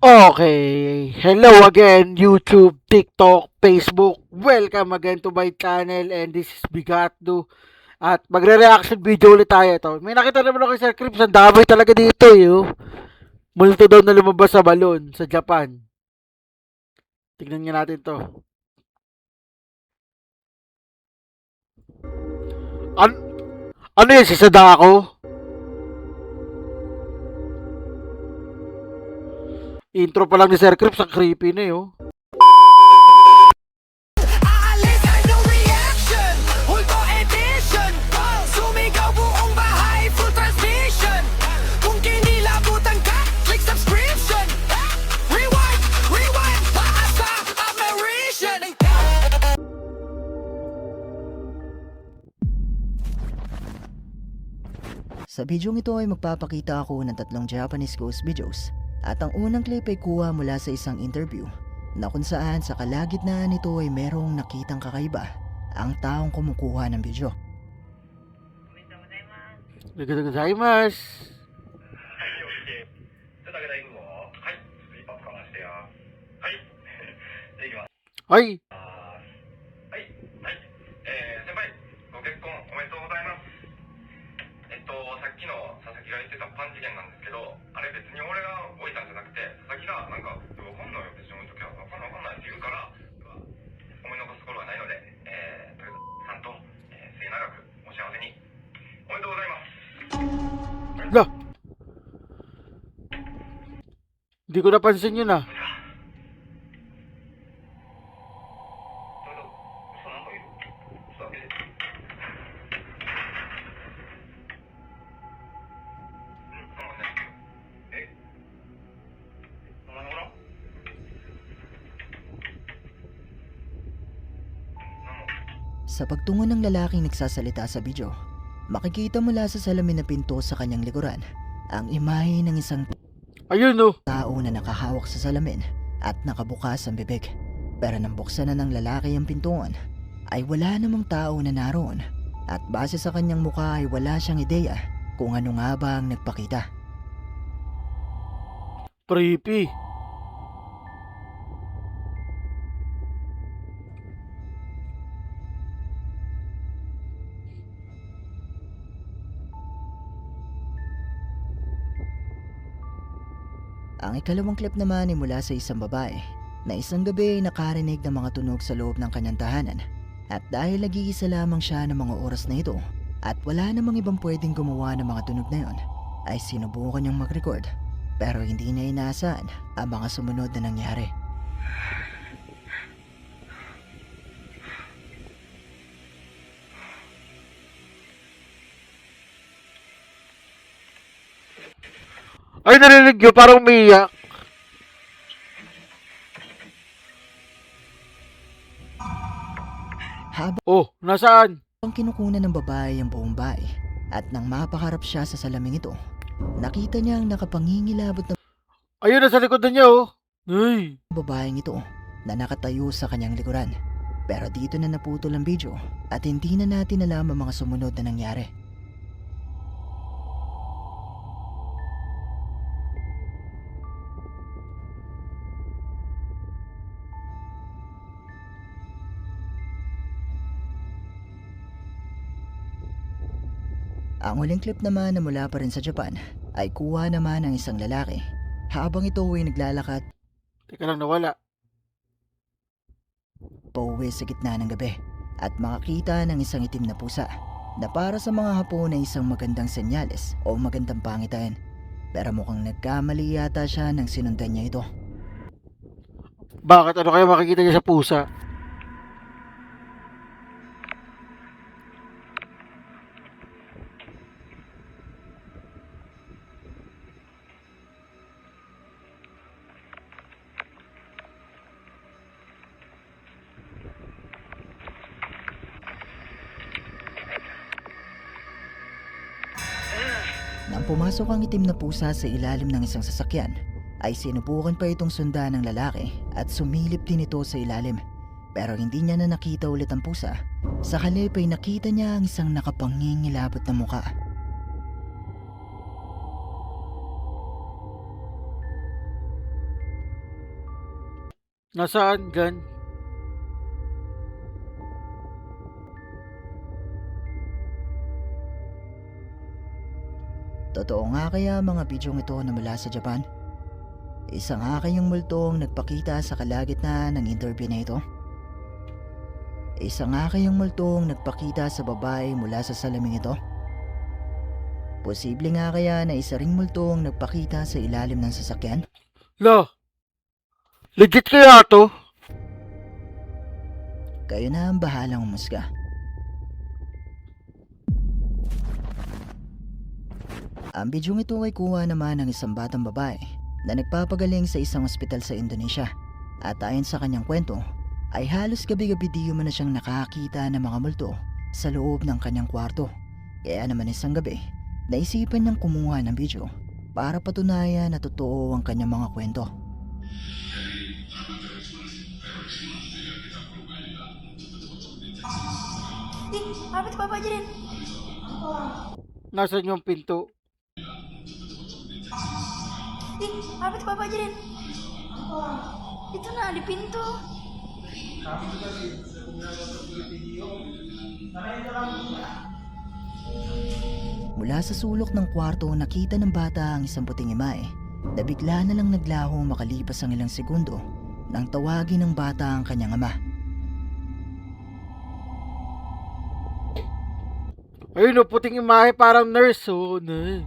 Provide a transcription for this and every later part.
Okay, hello again YouTube, TikTok, Facebook. Welcome again to my channel and this is Bigatdo. At magre-reaction video ulit tayo ito. May nakita naman ako sa Crips, ang dami talaga dito eh. Oh. Multo daw na lumabas sa balon sa Japan. Tignan nga natin to. An ano yun, si Sadako? Intro pa lang ni Sir Crips, ang creepy na yun. Aalis ay no reaction, Hulto edition. Sumigaw buong bahay, full transmission. Kung kinilabutan ka, click subscription. Rewind, rewind, taas sa apparition. Sa bidyong ito ay magpapakita ako ng tatlong Japanese ghost videos at ang unang clip ay kuha mula sa isang interview na kung saan sa kalagitnaan nito ay merong nakitang kakaiba ang taong kumukuha ng video. Nagkakasaimas. ちょっと上げたい部分を、はい、ちょっと一発かましてよ。はい、でいきます。 Ay, はい、はい、先輩、ご結婚おめでとうございます。さっきの佐々木が言ってたパン事件なんですけど、あれ別に俺が置いたんじゃなくて、佐々木がなんか、わかんないよ、別に置いときゃ、わかんないって言うから、思い残すところはないので、とりあえず、さんと、末永くお幸せに、おめでとうございます。 la. Hindi ko napansin yun ah. それと、嘘なんかいる？嘘だけで。なんかね、お前のかな？なんも。 Sa pagtungo ng lalaking nagsasalita sa video, makikita mula sa salamin na pinto sa kanyang likuran ang imahe ng isang Ayun oh. tao na nakahawak sa salamin at nakabukas ang bibig. Pero nang buksan na ng lalaki ang pintuan, ay wala namang tao na naroon at base sa kanyang mukha ay wala siyang ideya kung ano nga ba ang nagpakita. Creepy. Ang ikalawang clip naman ay mula sa isang babae na isang gabi ay nakarinig ng mga tunog sa loob ng kanyang tahanan at dahil nag-iisa lamang siya ng mga oras na ito at wala namang ibang pwedeng gumawa ng mga tunog na yon ay sinubukan niyang mag-record pero hindi niya inaasahan ang mga sumunod na nangyari. Ay, narinig yun, parang umiiyak. Habang Oh, nasaan? kinukunan ng babae ang buong bahay at nang mapakarap siya sa salaming ito, nakita niya ang nakapangingilabot na Ayun, nasa likod na niya oh. Ay, babaeng ito na nakatayo sa kanyang likuran. Pero dito na naputol ang video at hindi na natin alam ang mga sumunod na nangyari. Ang huling clip naman na mula pa rin sa Japan ay kuha naman ng isang lalaki habang ito ay naglalakad teka lang, nawala. pauwi sa gitna ng gabi at makakita ng isang itim na pusa na para sa mga Hapon ay isang magandang senyales o magandang pangitain. Pero mukhang nagkamali yata siya nang sinundan niya ito. Bakit? Ano kaya makikita niya sa pusa? Nang pumasok ang itim na pusa sa ilalim ng isang sasakyan, ay sinubukan pa itong sundan ng lalaki at sumilip din ito sa ilalim. Pero hindi niya na nakita ulit ang pusa. Sa halip ay nakita niya ang isang nakapangingilabot na muka. Nasaan dyan? Totoo nga kaya mga bidyong ito na mula sa Japan? Isa nga kayang multong nagpakita sa kalagitnaan ng interview na ito? Isa nga kayang multong nagpakita sa babae mula sa salaming ito? Posible nga kaya na isa ring multong nagpakita sa ilalim ng sasakyan? La, legit kaya to? Kayo na ang bahalang umusga. Ang bidyong ito ay kuha naman ng isang batang babae na nagpapagaling sa isang ospital sa Indonesia, at ayon sa kanyang kwento ay halos gabi-gabi di man na siyang nakakita ng mga multo sa loob ng kanyang kwarto. Kaya naman isang gabi, naisipan niyang kumuha ng video para patunayan na totoo ang kanyang mga kwento. Dik, apa tuh Bapak Jirin? Nasaan yung pinto? Dik, apa tuh Bapak Jirin? Itu nah di pintu. Mula sa sulok ng kwarto, nakita ng bata ang isang puting imae na bigla na lang naglaho makalipas ang ilang segundo nang tawagin ng bata ang kanyang ama. Ayun o, puting imahe parang nurse oh. Na.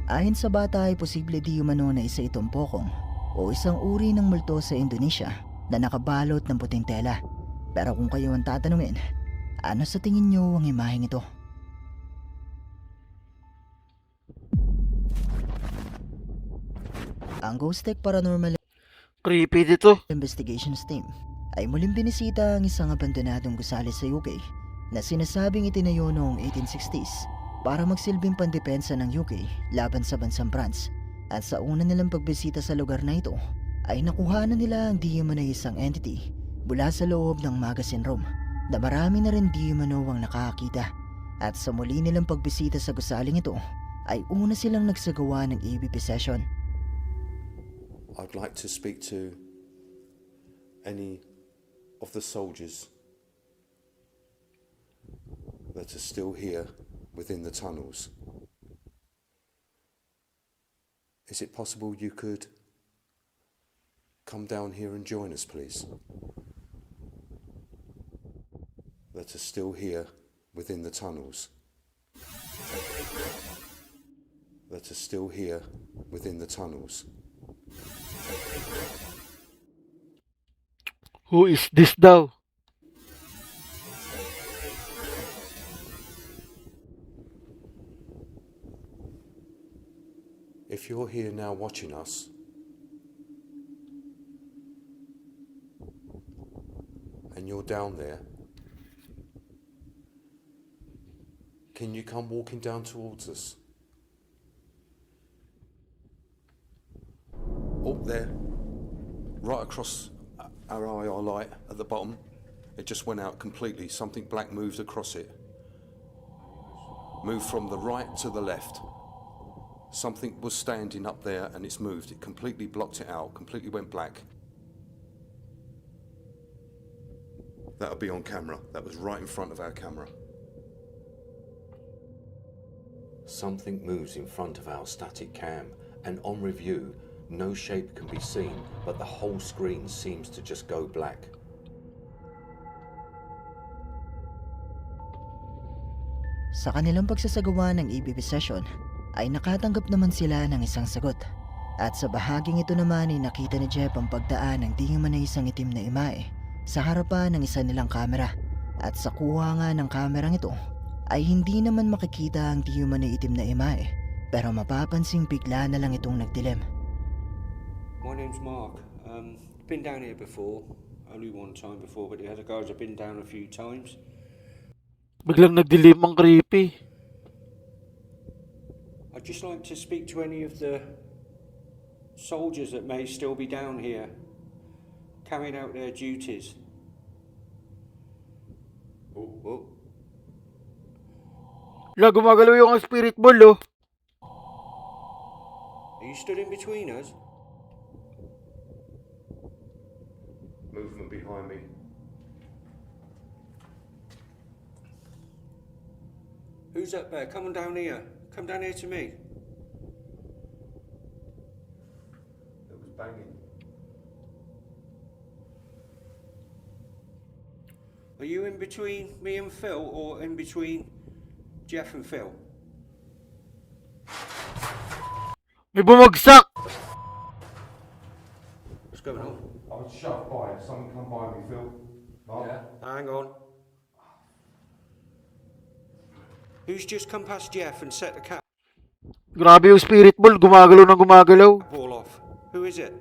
Ayon sa bata ay posible di umano na isa itong pokong o isang uri ng multo sa Indonesia na nakabalot ng puting tela. Pero kung kayo ang tatanungin, ano sa tingin nyo ang imaheng ito? Ang Ghost Tech Paranormal Creepy dito. Investigations Team ay muling binisita ang isang abandonadong gusali sa UK na sinasabing itinayo noong 1860s para magsilbing pandepensa ng UK laban sa bansang France. At sa una nilang pagbisita sa lugar na ito ay nakuhanan nila ang di umano'y isang entity mula sa loob ng magazine room na marami na rin di umano ang nakakita. At sa muli nilang pagbisita sa gusaling ito ay una silang nagsagawa ng EVP session. I'd like to speak to any of the soldiers that are still here within the tunnels. Is it possible you could come down here and join us, please? That are still here within the tunnels. That are still here within the tunnels. Who is this daw? If you're here now watching us, and you're down there, can you come walking down towards us? Up there, right across our IR light at the bottom, it just went out completely. Something black moved across it. Moved from the right to the left. Something was standing up there and it's moved. It completely blocked it out, completely went black. That'll be on camera. That was right in front of our camera. Something moves in front of our static cam, and on review, no shape can be seen, but the whole screen seems to just go black. Sa kanilang pagsasagawa ng EVP session, ay nakatanggap naman sila ng isang sagot. At sa bahaging ito naman ay nakita ni Jeff ang pagdaan ng di man isang itim na imae sa harapan ng isa nilang kamera. At sa kuha nga ng kamerang ito ay hindi naman makikita ang di man itim na imae, pero mapapansing bigla na lang itong nagdilim. My name's Mark. Been down here before, only one time before, but the other guys have been down a few times. Biglang nagdilim, ang creepy. I'd just like to speak to any of the soldiers that may still be down here, carrying out their duties. Oh, La, gumagalaw yung spirit ball, oh. are you stood in between us? Movement behind me. Who's up there? Come on down here. Come down here to me. It was banging. Are you in between me and Phil, or in between Jeff and Phil? May bumagsak! What's going on? I was shoved by it. Someone come by me, Phil. Mark? Hang on. Who's just come past Jeff and set the cat Grabe yung spirit ball, gumagalaw ng gumagalaw. ball off? Who is it?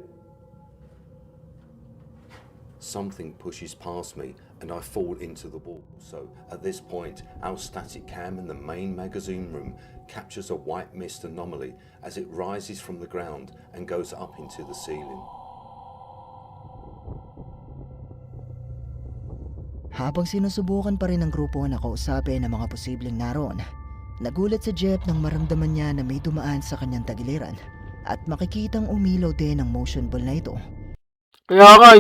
Something pushes past me and I fall into the wall. So at this point, our static cam in the main magazine room captures a white mist anomaly as it rises from the ground and goes up into the ceiling. Habang sinusubukan pa rin ng grupo na kausapin ang mga posibleng naroon, nagulat si Jeff nang maramdaman niya na may dumaan sa kanyang tagiliran at makikitang umilaw din ang motion ball na ito. Kaya nga,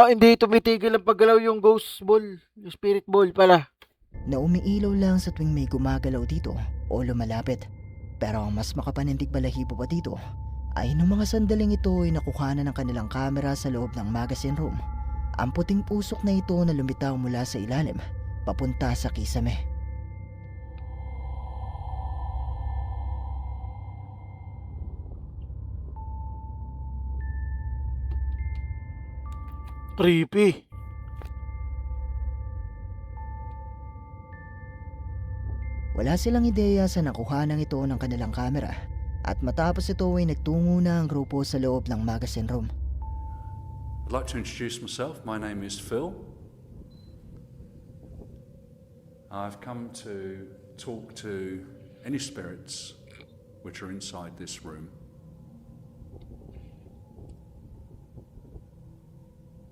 hindi tumitigil ang paggalaw yung ghost ball, yung spirit ball pala. Na umiilaw lang sa tuwing may gumagalaw dito o lumalapit. Pero ang mas makapanindig balahibo pa dito ay nung mga sandaling ito ay nakuhanan ng kanilang kamera sa loob ng magazine room. Ang puting pusok na ito na lumitaw mula sa ilalim papunta sa kisame. Creepy. Wala silang ideya sa nakuhanan ito ng kanilang kamera at matapos ito ay nagtungo na ang grupo sa loob ng magazine room. I'd like to introduce myself. My name is Phil. I've come to talk to any spirits which are inside this room.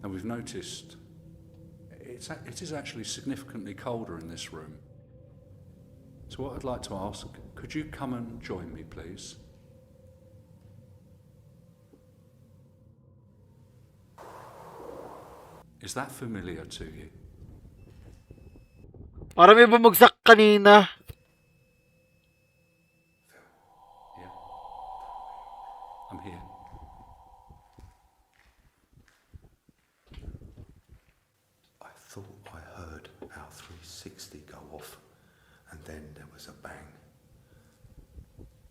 And we've noticed it is actually significantly colder in this room. So what I'd like to ask, could you come and join me, please? Is that familiar to you? Parang may bumagsak kanina. Yeah. I'm here. I thought I heard our 360 go off, and then there was a bang.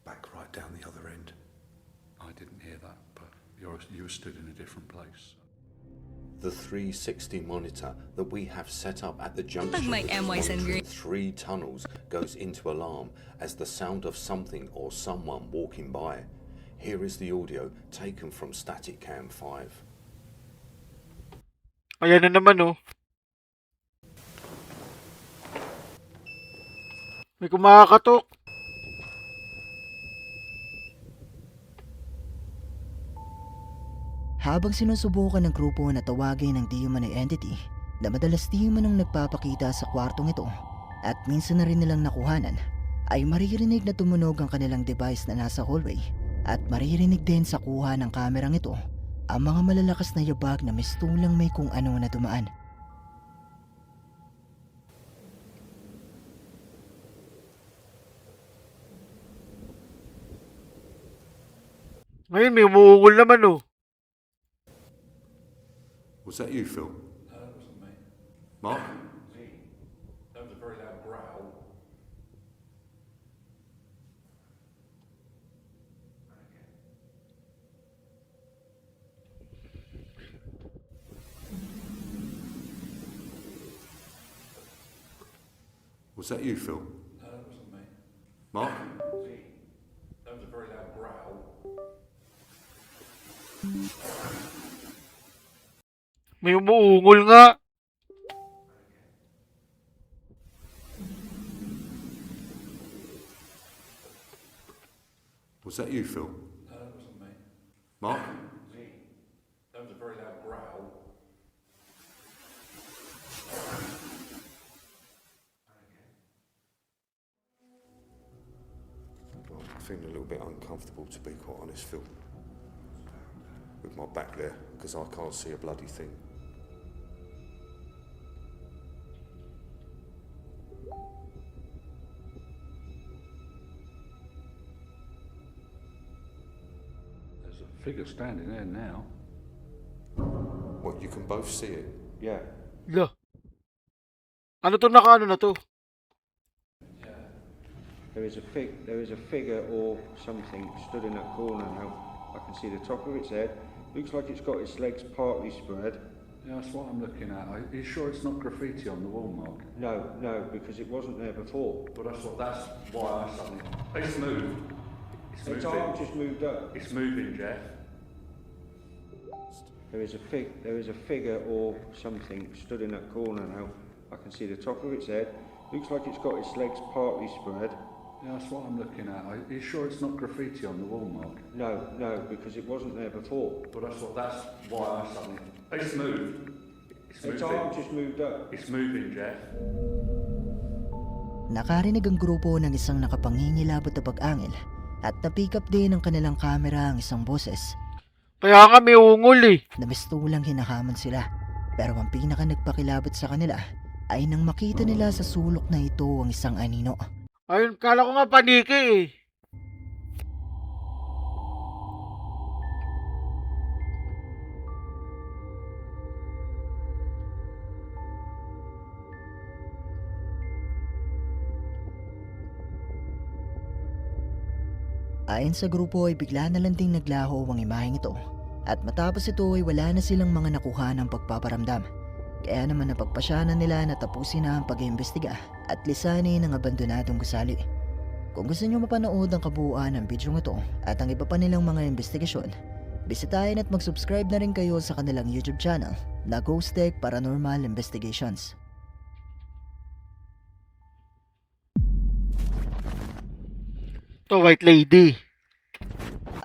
Back right down the other end. I didn't hear that, but you were stood in a different place. The 360 monitor that we have set up at the junction Pag may between MY monitoring 3 tunnels goes into alarm as the sound of something or someone walking by. Here is the audio taken from Static Cam 5. Ayan na naman, oh. May kumakatok. Habang sinusubukan ng grupo na tawagin ng di umano'y entity na madalas di umanong nagpapakita sa kwartong ito at minsan na rin nilang nakuhanan, ay maririnig na tumunog ang kanilang device na nasa hallway at maririnig din sa kuha ng kamerang ito ang mga malalakas na yabag na mistulang may kung ano na dumaan. Ngayon may umuungol naman, oh. Was that you, Phil? No, that wasn't me. Mark? That was a very loud growl. Was that you, Phil? No, that wasn't me. Mark? That was a very loud growl. May umuungol nga. Was that you, Phil? No, that wasn't me. Mark? That was a very loud growl. feeling a little bit uncomfortable, to be quite honest, Phil. With my back there, because I can't see a bloody thing. There's a figure standing there now. What, you can both see it? Yeah. Lo. Ano to nakaano na to? There is a figure or something stood in that corner now. I can see the top of its head. Looks like it's got its legs partly spread. Yeah, that's what I'm looking at. Are you sure it's not graffiti on the wall, Mark? No, because it wasn't there before. Well, that's why I suddenly... It's moved. Its arm just moved up. It's moving, Jeff. There is a figure or something stood in that corner now. I can see the top of its head. Looks like it's got its legs partly spread. Yeah, that's what I'm looking at. Are you sure it's not graffiti on the wall, Mark? No, because it wasn't there before. Well, that's why I suddenly... It's moved. Its arm just moved up. It's moving, Jeff. Nakarinig ang grupo ng isang nakapangingilabot na pag-angil at na-pick up din ng kanilang kamera ang isang boses. Kaya nga may ungol eh. Na mistulang hinahamon sila. Pero ang pinaka nagpakilabot sa kanila ay nang makita nila sa sulok na ito ang isang anino. Ayun, kala ko nga paniki eh. Ayon sa grupo ay bigla na lang ding naglaho ang imaheng ito at matapos ito ay wala na silang mga nakuha ng pagpaparamdam. Kaya naman napagpasyanan nila na tapusin na ang pag-iimbestiga at lisanin ang abandonadong gusali. Kung gusto nyo mapanood ang kabuuan ng video ito at ang iba pa nilang mga investigasyon, bisitahin at mag-subscribe na rin kayo sa kanilang YouTube channel na Ghost Tech Paranormal Investigations. To White Lady.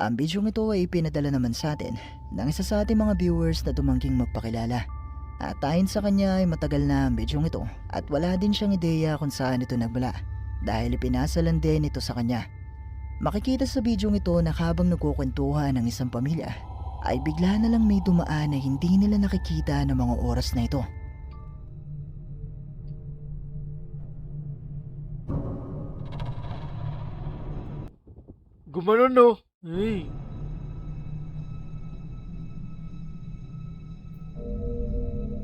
Ang video ito ay pinadala naman sa atin ng isa sa ating mga viewers na tumangking magpakilala. At ayon sa kanya ay matagal na ang video ito at wala din siyang ideya kung saan ito nagmula dahil ipinasa lang din ito sa kanya. Makikita sa video ito na habang nagkukwentuhan ng isang pamilya ay bigla na lang may dumaan na hindi nila nakikita ng mga oras na ito. Gumanon no. Hey.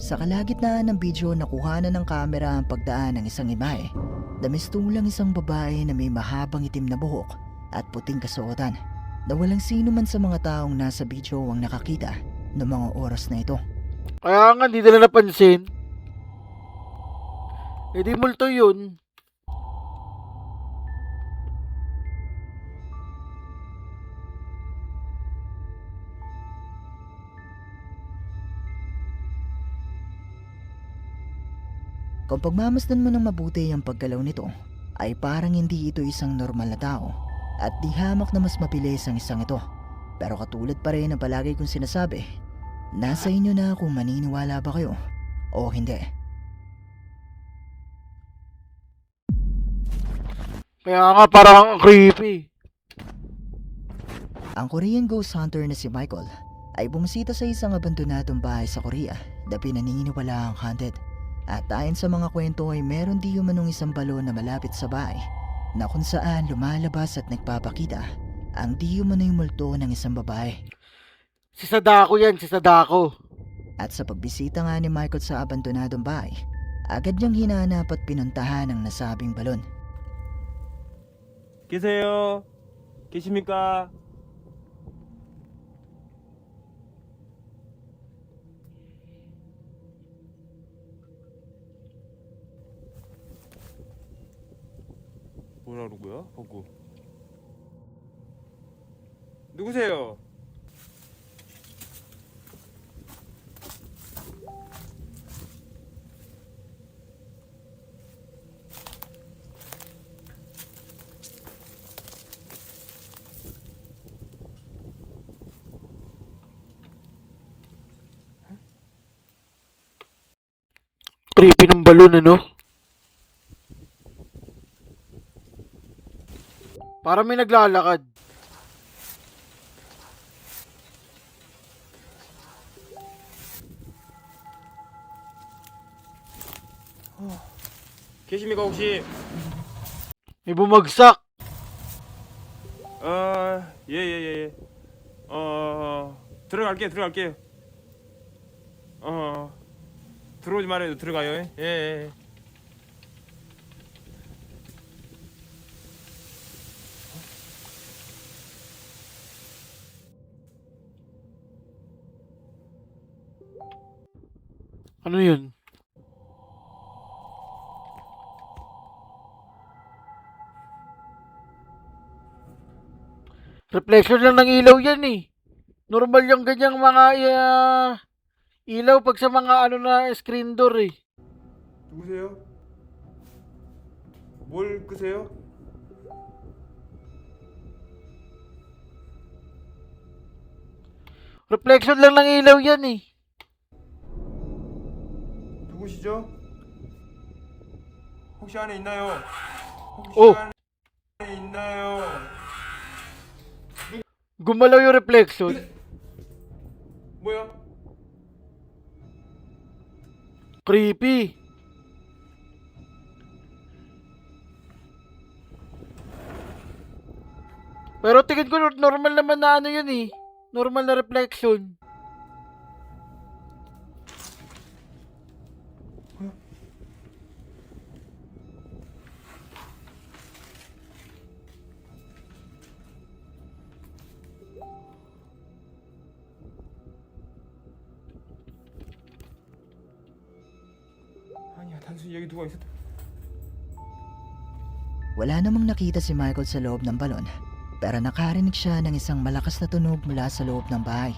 Sa kalagitnaan ng video nakuha na ng kamera ang pagdaan ng isang imahe na mistulang isang babae na may mahabang itim na buhok at puting kasuotan na walang sino man sa mga taong nasa video ang nakakita ng mga oras na ito. Kaya nga hindi nila napansin. Eh di multo yun. Kung pagmamasdan mo ng mabuti ang paggalaw nito, ay parang hindi ito isang normal na tao at di hamak na mas mabilis ang isang ito. Pero katulad pa rin ang palagi kong sinasabi, nasa inyo na kung maniniwala ba kayo o hindi. Kaya nga parang creepy. Ang Korean ghost hunter na si Michael ay bumisita sa isang abandonadong bahay sa Korea na pinaniniwala ang haunted. At ayon sa mga kwento ay meron di umanong isang balon na malapit sa bahay na kung saan lumalabas at nagpapakita ang di umano'y multo ng isang babae. Si Sadako yan, si Sadako. At sa pagbisita nga ni Michael sa abandonadong bahay, agad niyang hinanap at pinuntahan ang nasabing balon. 계세요? 계십니까? 뭐라는 거야? 방금 누구세요? Creepy ng balon ano. Para may naglalakad. 계십니까 혹시? May bumagsak. 예예예. 들어갈게요. 들어오지 말아요. 들어가요. 예. 예. Ano yun? Reflection lang ng ilaw yan eh. Normal yung ganyang mga ilaw pag sa mga ano na screen door eh. 누구세요? 뭘 끄세요? Reflection lang ng ilaw yan eh. 누구시죠? 혹시 안에 있나요? 혹시 Oh. 안에 있나요? Gumalaw yung reflection. 뭐야? Creepy. Pero tingin ko normal naman na ano yun eh. Normal na reflection. 아니야 단순히 여기 누가 있었다. Wala namang nakita si Michael sa loob ng balon, pero nakarinig siya ng isang malakas na tunog mula sa loob ng bahay.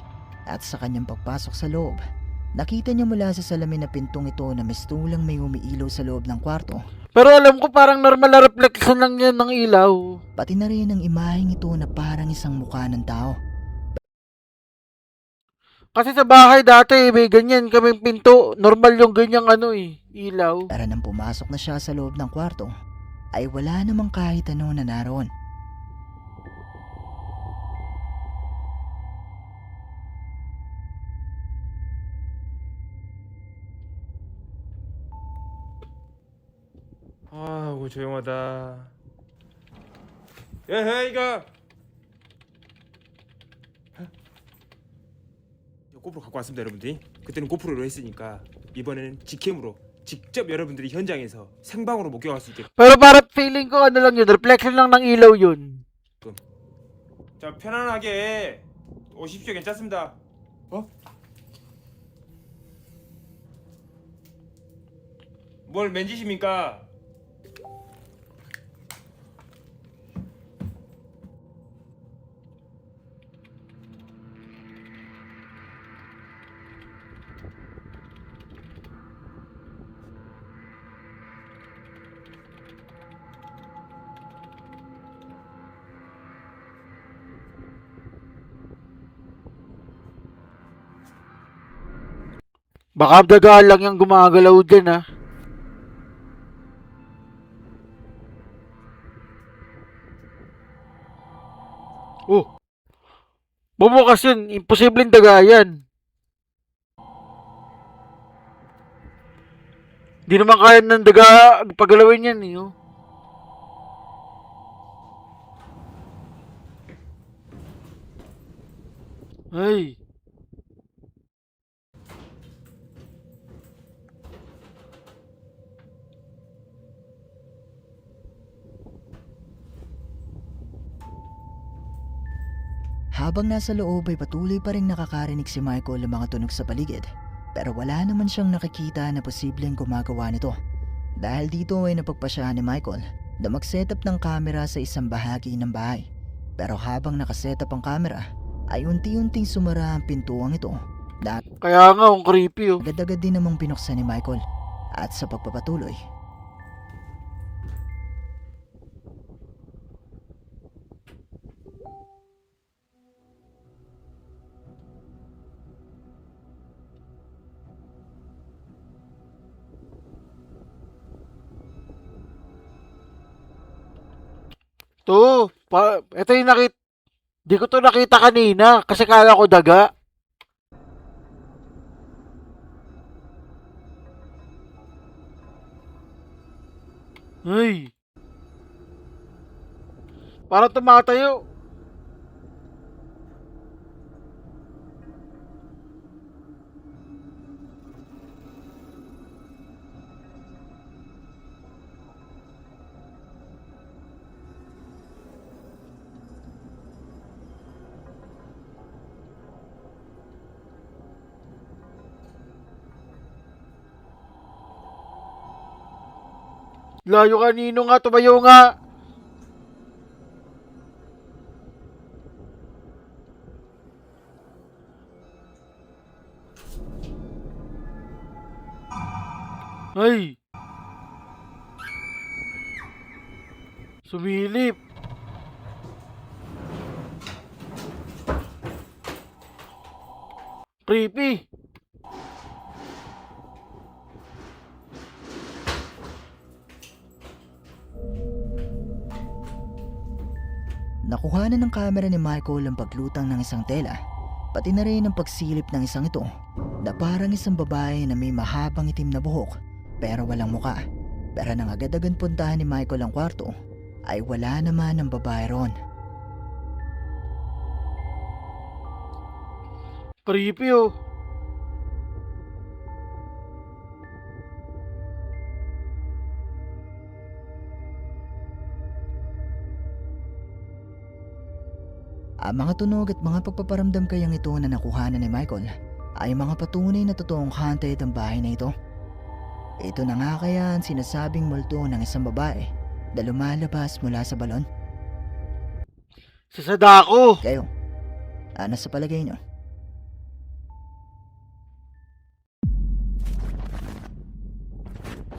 At sa kanyang pagpasok sa loob, nakita niya mula sa salamin na pintong ito na mistulang may umiilaw sa loob ng kwarto. Pero alam ko parang normal na reflection lang yan ng ilaw. Pati na rin ang imaheng ito na parang isang mukha ng tao. Kasi sa bahay dati may ganyan kaming pinto. Normal yung ganyang ano eh, ilaw. Pero nang pumasok na siya sa loob ng kwarto, ay wala namang kahit ano na naroon. 아이고 조용하다. 예, 이거 고프로 갖고 왔습니다, 여러분들이. 그때는 고프로로 했으니까 이번에는 직캠으로 직접 여러분들이 현장에서 생방으로 목격할 수 있게. Pero parang feeling ko ano lang yun, reflection lang ng ilaw yun. 자, 편안하게 오십시오. 괜찮습니다. 어? 뭘 만지십니까? Baka daga lang yung gumagalaw dyan ha. Oh. Bumukas yun. Imposibleng daga yan. Di naman kaya ng daga pagalawin yan eh. Oh. Ay. Habang nasa loob ay patuloy pa rin nakakarinig si Michael ng mga tunog sa paligid. Pero wala naman siyang nakikita na posibleng gumagawa nito. Dahil dito ay napagpasyahan ni Michael na mag-setup ng camera sa isang bahagi ng bahay. Pero habang nakasetup ang camera, ay unti-unting sumara ang pintuang ito. Kaya nga, ang creepy oh. Agad-agad din namang binuksan ni Michael. At sa pagpapatuloy, To, Ito yung di ko to nakita kanina kasi kala ko daga. Ay. Parang tumatayo. Layo kanino nga, tumayo nga. Ay. Sumilip. Creepy. Nakuhanan ng kamera ni Michael ang paglutang ng isang tela, pati na rin ang pagsilip ng isang ito na parang isang babae na may mahabang itim na buhok pero walang muka. Pero nang agad-agad puntahan ni Michael ang kwarto, ay wala naman ang babae ron. Creepy oh. Ang mga tunog at mga pagpaparamdam kayang ito na nakuhanan ni Michael ay mga patunay na totoong haunted ang bahay na ito. Ito na nga kaya ang sinasabing multo ng isang babae na lumalabas mula sa balon. Sa Sadako. Kayo, ano sa palagay nyo?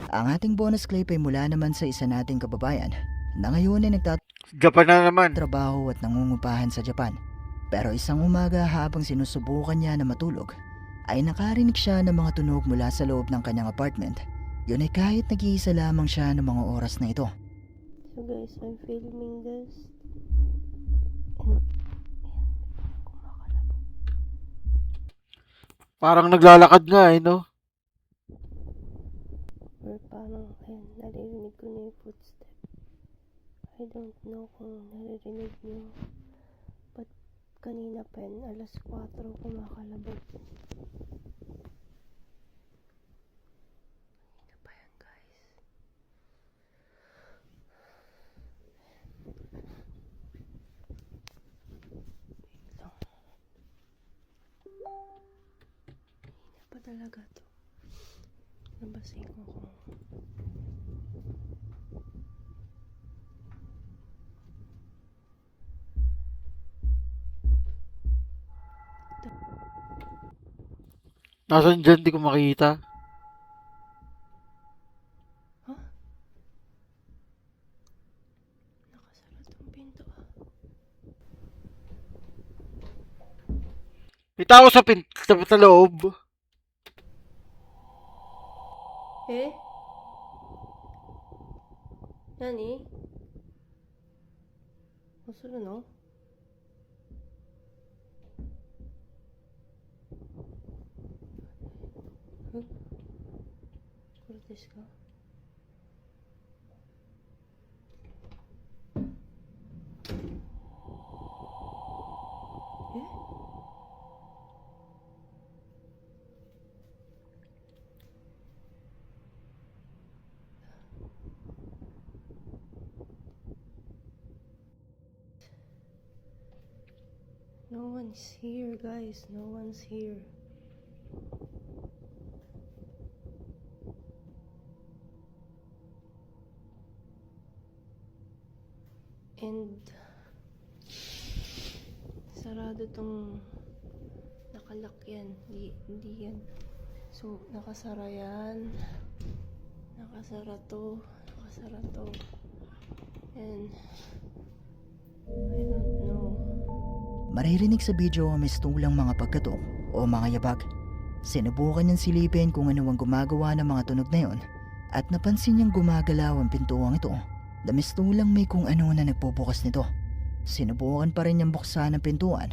Ang ating bonus clip ay mula naman sa isa nating kababayan na ngayon ay Japan na naman. trabaho at nangungupahan sa Japan. Pero isang umaga habang sinusubukan niya na matulog, ay nakarinig siya ng mga tunog mula sa loob ng kanyang apartment. Yun ay kahit nag-iisa lamang siya ng mga oras na ito. So guys, I'm filming this. Parang naglalakad nga eh, no? Or parang, ayun, naririnig ko na yung footstep. I don't know kung naririnig nyo. But kanina pa yun, alas 4 kumakalabog. Kanina pa yan, guys. Wait lang. Kanina pa talaga to. Nabasin ko kung Nasaan dyan, di ko makita. nakasara tong pinto ah. May tao sa loob. Eh? Nani? Masuro no? Huh? Kurtis ka? Eh? No one's here, guys. No one's here. And sarado tong nakalock yan. Hindi yan. So, nakasara yan. Nakasara to. Nakasara to. And I don't know. Maririnig sa video ang mistulang mga pagkatok o mga yabag. Sinubukan niyang silipin kung ano ang gumagawa ng mga tunog na yon at napansin niyang gumagalaw ang pintuang ito na mistulang may kung ano na nagbubukas nito. Sinubukan pa rin niyang buksan ang pintuan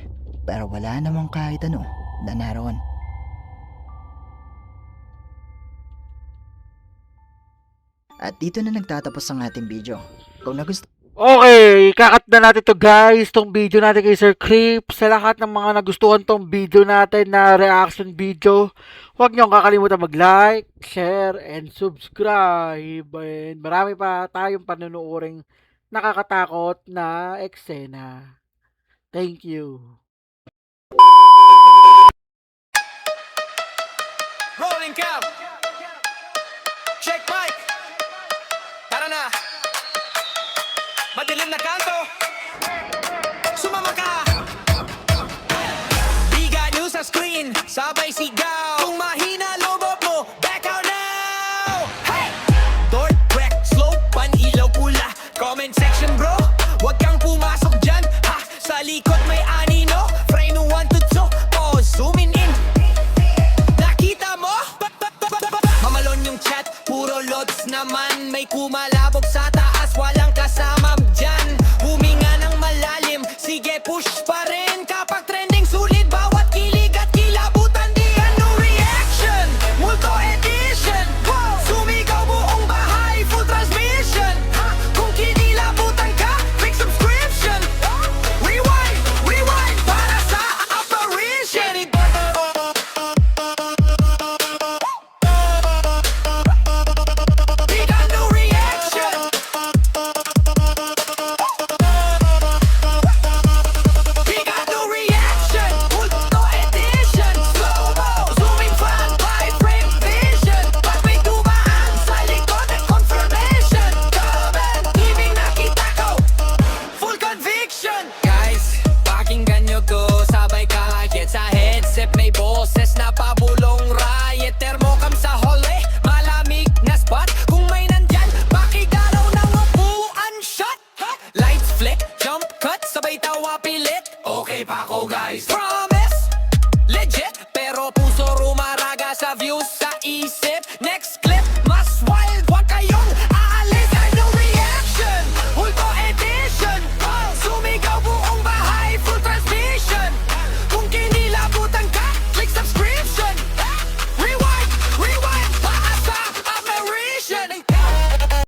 pero wala namang kahit ano na naroon. At dito na nagtatapos ang ating video. Kung nagustuhan Okay, kakat na natin to guys, tong video natin kay Sir Creep. Sa lahat ng mga nagustuhan tong video natin na reaction video, huwag niyong kakalimutan mag-like, share, and subscribe. And marami pa tayong panunuoring nakakatakot na eksena. Thank you. Rolling cam. Check mic. Tara na. Madilim na kanto. Sumama ka. Biga news sa screen. Sabay sigaw. Kung mahina lobot mo, back out now. Hey! Door, wreck, slow, pan-ilaw pula. Comment section bro. Huwag kang pumasok dyan. Ha! Sa likod may anino. Frame 1 to 2. Pause, zooming in. Nakita mo? Mamalon yung chat, puro loads naman. May kumalabog sa taas, walang kasama dyan. Huminga ng malalim, sige push pa rin. Kapag trending sulit, bawat kilig at kilabutan. Di ano reaction, multo edition. Sumigaw buong bahay, full transmission. Kung kinilabutan ka, click subscription. Rewind, rewind, para sa apparition. Big ano reaction. Big ano reaction, multo edition. Slow-mo, zooming fan by frame vision. Pag may dumaan sa likod ng confirmation. Comment, ibig nakita ko, full conviction. Guys, pakinggan nyo ko, sabay kahit sa headset. May boses na pabulong riot. Thermocam sa hallway, malamig na spot. Kung may nandyan, pakigaraw ng upuan shot. Lights flick, jump cut, sabay tawa pilit. Okay pa ako guys. From